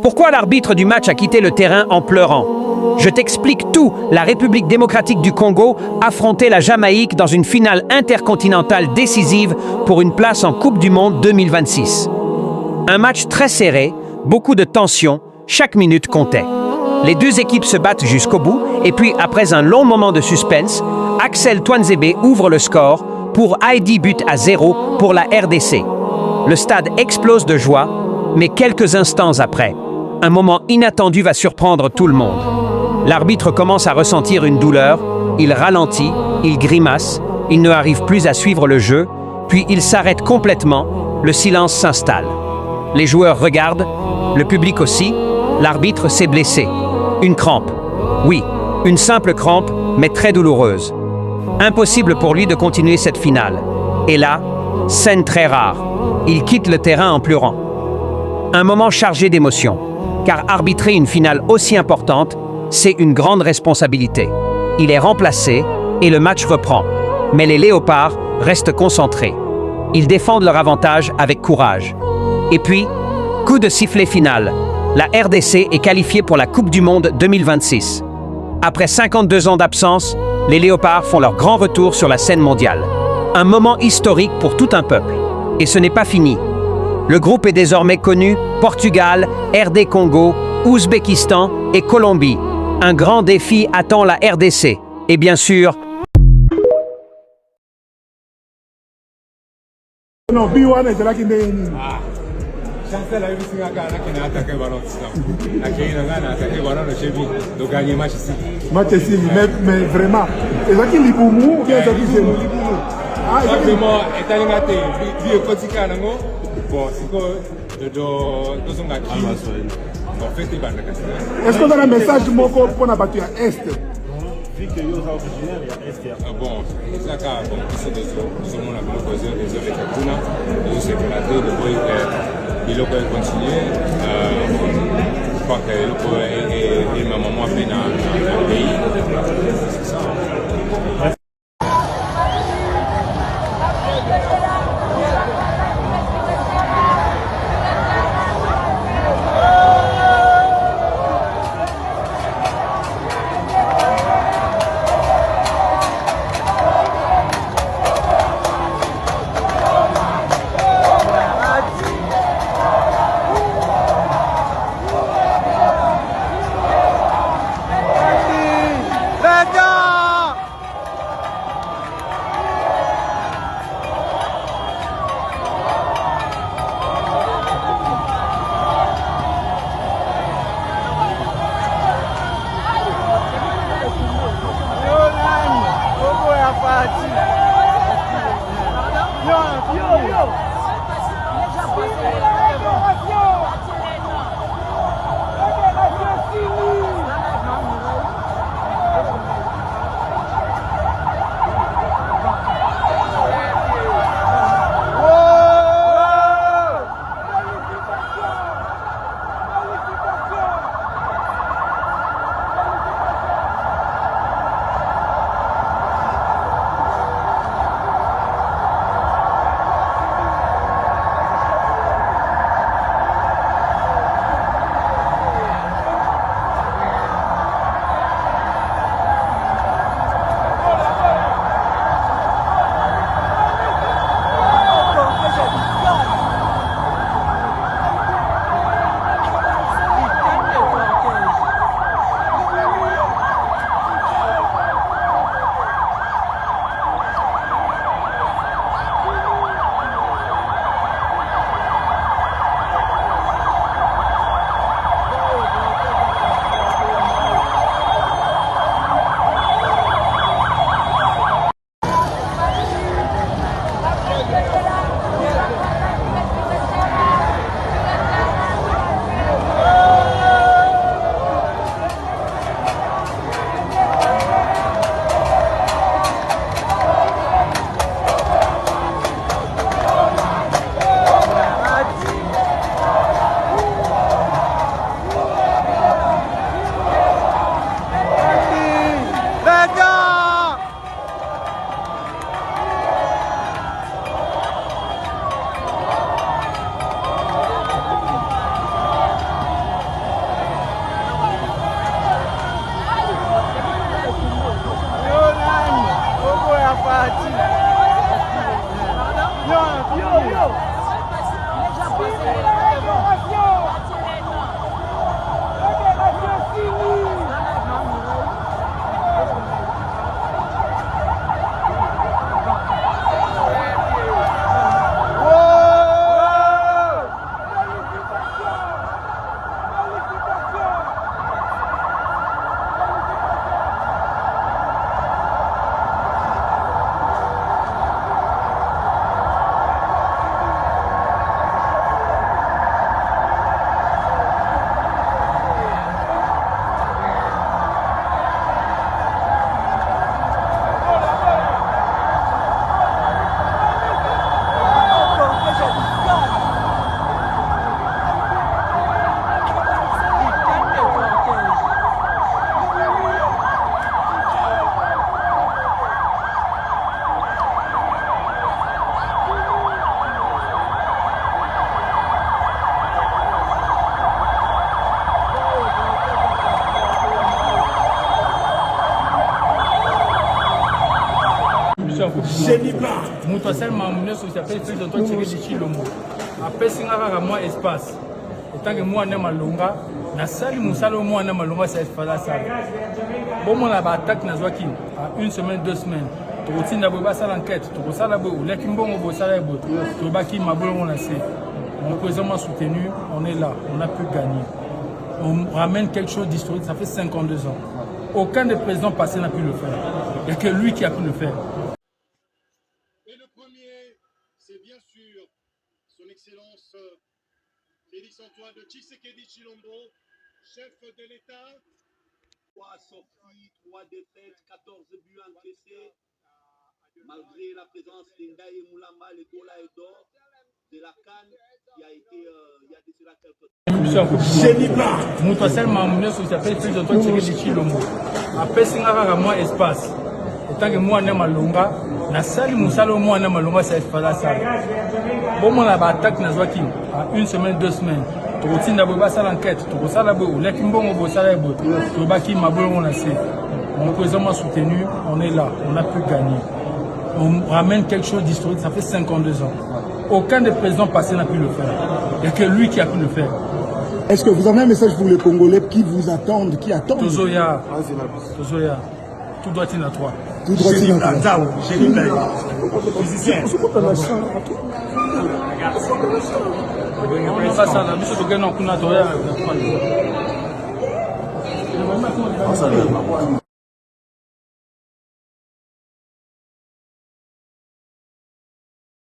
Pourquoi l'arbitre du match a quitté le terrain en pleurant? Je t'explique tout. La République démocratique du Congo affrontait la Jamaïque dans une finale intercontinentale décisive pour une place en Coupe du Monde 2026. Un match très serré, beaucoup de tension, chaque minute comptait. Les deux équipes se battent jusqu'au bout et puis, après un long moment de suspense, Axel Twanzebe ouvre le score pour Heidi but à 0 pour la RDC. Le stade explose de joie, mais quelques instants après, un moment inattendu va surprendre tout le monde. L'arbitre commence à ressentir une douleur, il ralentit, il grimace, il ne arrive plus à suivre le jeu, puis il s'arrête complètement, le silence s'installe. Les joueurs regardent, le public aussi, l'arbitre s'est blessé. Une crampe. Oui, une simple crampe, mais très douloureuse. Impossible pour lui de continuer cette finale. Et là, scène très rare, il quitte le terrain en pleurant. Un moment chargé d'émotions, car arbitrer une finale aussi importante, c'est une grande responsabilité. Il est remplacé et le match reprend. Mais les Léopards restent concentrés. Ils défendent leur avantage avec courage. Et puis, coup de sifflet final. La RDC est qualifiée pour la Coupe du Monde 2026. Après 52 ans d'absence, les Léopards font leur grand retour sur la scène mondiale. Un moment historique pour tout un peuple. Et ce n'est pas fini. Le groupe est désormais connu: Portugal, RD Congo, Ouzbékistan et Colombie. Un grand défi attend la RDC. Et bien sûr, non, B1 est là qui n'est chancel a everything I got, I can attack a ballon. I can attack a ballon, je vais donc gagner match ici. Match ici, mais vraiment. Et là qui est pour nous, ou bien ça qui c'est nous? Ah, vraiment, et t'as l'ingate, vie quotidienne, nango. Bon, c'est quoi de son gars qui bon, fait des bandes. Est-ce qu'on a un message pour la battu à Est? Bon, ça car bon, c'est des hommes on a bien posé des avec Kuna, nous c'est que la tête de boy il peut continuer je crois que il peut et ma maman fait dans le pays c'est ça. moto asalema nyonso s'appelle Félix Antoine Tshisekedi Tshilombo apesi nga kaka mwa espace etanke mwana malonga nasali mosala mwana malonga sa espace asala bomona baattaque nazwaki à une semaine 2 semaines tokotinda boye basala enquête tokosala boye oleki mbongo bosala boye tobaki mabolongo na se mon président m'a soutenu, on est là, on a pu gagner. On ramène quelque chose d'historique, ça fait 52 ans. Aucun des présidents passés n'a pu le faire. Il n'y a que lui qui a pu le faire. Et le premier, c'est bien sûr son Excellence Félix Antoine Tshisekedi Tshilombo, chef de l'État. 3 sorties, 3 défaites, 14 buts encaissés. Malgré la présence d'Ndaye Moulamba, le goal et d'or de la CAN qui a été il y a de cela quelques temps. Moto asalema nyonso s'appelle Félix Antoine Tshisekedi Tshilombo apesi nga kaka mwa espace etanke mwana malonga nasali mosala mwana malonga sa espace asala bomona baattaque nazwaki à une semaine 2 semaines tokotinda boye basala enquête tokosala boye oleki mbongo bosala boye tobaki mabolongo na se mon président m'a soutenu, on est là, on a pu gagner. On ramène quelque chose d'historique, ça fait 52 ans. Aucun des présidents passés n'a pu le faire. Il n'y a que lui qui a pu le faire. Est-ce que vous avez un message pour les Congolais qui vous attendent, qui attendent? Tozoya, tout doit être à toi. Tout doit être à toi. Musicien.